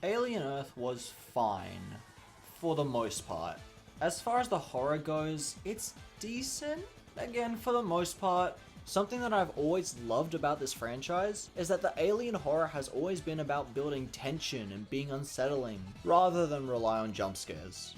Alien Earth was fine, for the most part. As far as the horror goes, it's decent, again for the most part. Something that I've always loved about this franchise is that the alien horror has always been about building tension and being unsettling, rather than rely on jump scares.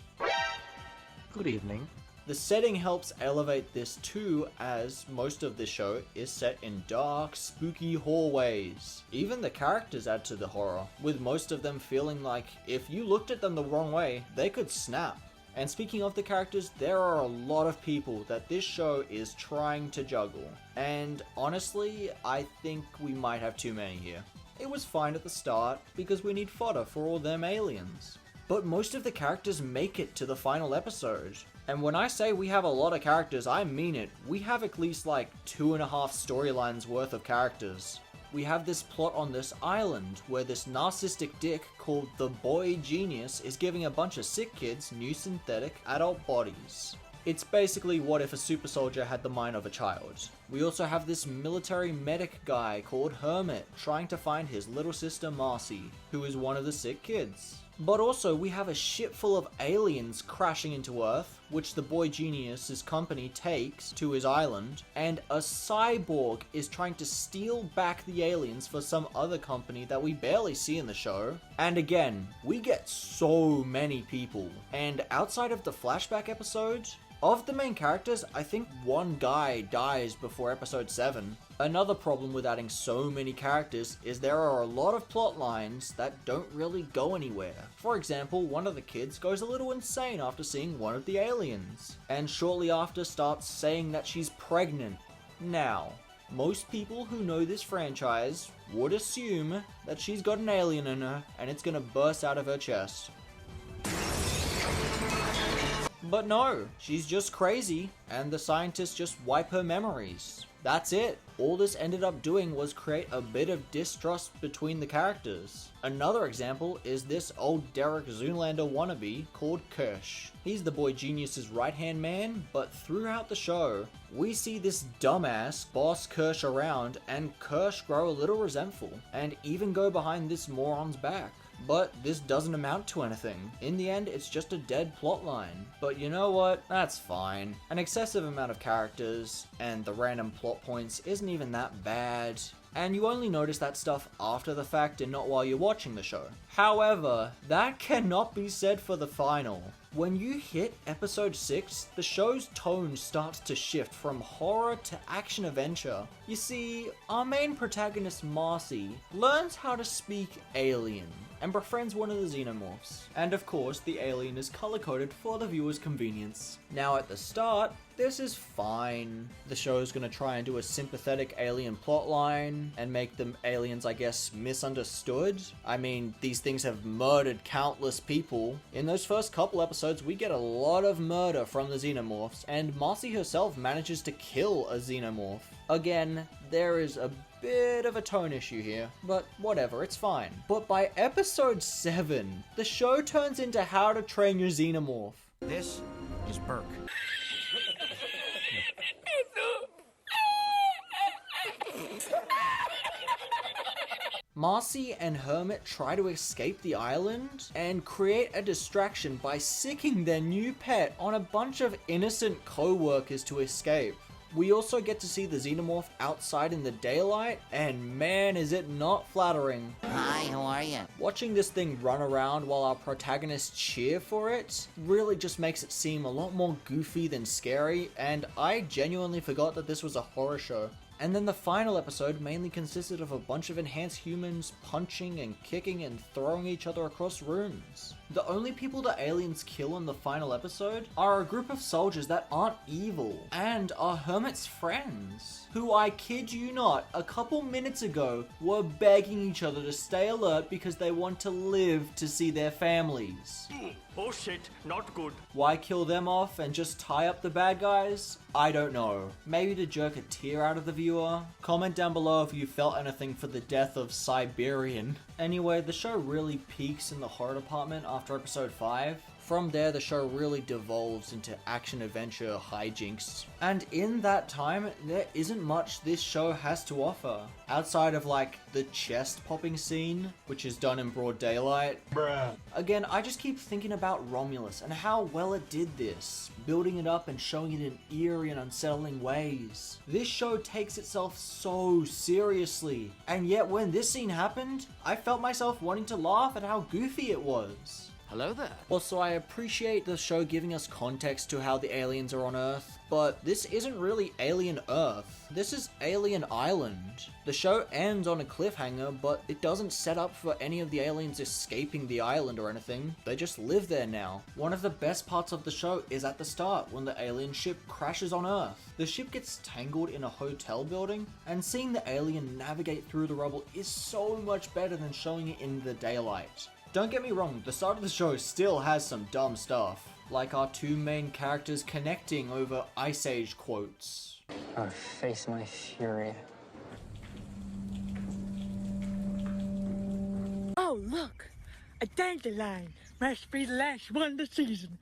Good evening. The setting helps elevate this too, as most of the show is set in dark, spooky hallways. Even the characters add to the horror, with most of them feeling like if you looked at them the wrong way, they could snap. And speaking of the characters, there are a lot of people that this show is trying to juggle. And honestly, I think we might have too many here. It was fine at the start, because we need fodder for all them aliens. But most of the characters make it to the final episode. And when I say we have a lot of characters, I mean it. We have at least like 2.5 storylines worth of characters. We have this plot on this island where this narcissistic dick called the Boy Genius is giving a bunch of sick kids new synthetic adult bodies. It's basically what if a super soldier had the mind of a child. We also have this military medic guy called Hermit trying to find his little sister Marcy, who is one of the sick kids. But also we have a ship full of aliens crashing into Earth, which the Boy Genius's company takes to his island, and a cyborg is trying to steal back the aliens for some other company that we barely see in the show. And again, we get so many people. And outside of the flashback episode, of the main characters, I think one guy dies before episode 7. Another problem with adding so many characters is there are a lot of plot lines that don't really go anywhere. For example, one of the kids goes a little insane after seeing one of the aliens, and shortly after starts saying that she's pregnant. Now, most people who know this franchise would assume that she's got an alien in her and it's gonna burst out of her chest. But no, she's just crazy, and the scientists just wipe her memories. That's it. All this ended up doing was create a bit of distrust between the characters. Another example is this old Derek Zoolander wannabe called Kirsch. He's the Boy Genius's right-hand man, but throughout the show, we see this dumbass boss Kirsch around, and Kirsch grow a little resentful, and even go behind this moron's back. But this doesn't amount to anything. In the end, it's just a dead plotline. But you know what? That's fine. An excessive amount of characters and the random plot points isn't even that bad. And you only notice that stuff after the fact and not while you're watching the show. However, that cannot be said for the final. When you hit episode 6, the show's tone starts to shift from horror to action-adventure. You see, our main protagonist Marcy learns how to speak alien and befriends one of the xenomorphs. And of course, the alien is color-coded for the viewer's convenience. Now at the start, this is fine. The show is going to try and do a sympathetic alien plotline and make the aliens, I guess, misunderstood. I mean, these things have murdered countless people. In those first couple episodes, we get a lot of murder from the xenomorphs, and Marcy herself manages to kill a xenomorph. Again, there is a bit of a tone issue here, but whatever, it's fine. But by episode 7, the show turns into How to Train Your Xenomorph. This is Burke. Marcy and Hermit try to escape the island and create a distraction by sicking their new pet on a bunch of innocent co-workers to escape. We also get to see the xenomorph outside in the daylight, and man is it not flattering. Hi, how are you? Watching this thing run around while our protagonists cheer for it really just makes it seem a lot more goofy than scary, and I genuinely forgot that this was a horror show. And then the final episode mainly consisted of a bunch of enhanced humans punching and kicking and throwing each other across rooms. The only people the aliens kill in the final episode are a group of soldiers that aren't evil and are Hermit's friends, who, I kid you not, a couple minutes ago were begging each other to stay alert because they want to live to see their families. Oh shit, not good. Why kill them off and just tie up the bad guys? I don't know. Maybe to jerk a tear out of the viewer? Comment down below if you felt anything for the death of Siberian. Anyway, the show really peaks in the horror department after episode 5. From there, the show really devolves into action-adventure hijinks. And in that time, there isn't much this show has to offer. Outside of like the chest popping scene, which is done in broad daylight. Bruh. Again, I just keep thinking about Romulus and how well it did this, building it up and showing it in eerie and unsettling ways. This show takes itself so seriously, and yet when this scene happened, I felt myself wanting to laugh at how goofy it was. Hello there. Also, I appreciate the show giving us context to how the aliens are on Earth, but this isn't really Alien Earth. This is Alien Island. The show ends on a cliffhanger, but it doesn't set up for any of the aliens escaping the island or anything. They just live there now. One of the best parts of the show is at the start, when the alien ship crashes on Earth. The ship gets tangled in a hotel building, and seeing the alien navigate through the rubble is so much better than showing it in the daylight. Don't get me wrong, the start of the show still has some dumb stuff, like our two main characters connecting over Ice Age quotes. I'll face my fury. Oh, look! A dandelion! Must be the last one this season.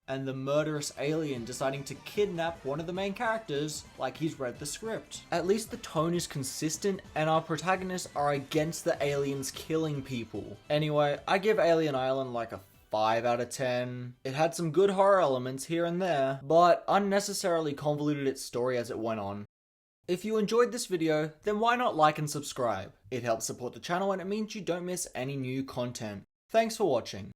And the murderous alien deciding to kidnap one of the main characters like he's read the script. At least the tone is consistent and our protagonists are against the aliens killing people. Anyway, I give Alien Island like a 5 out of 10. It had some good horror elements here and there, but unnecessarily convoluted its story as it went on. If you enjoyed this video, then why not like and subscribe? It helps support the channel and it means you don't miss any new content. Thanks for watching.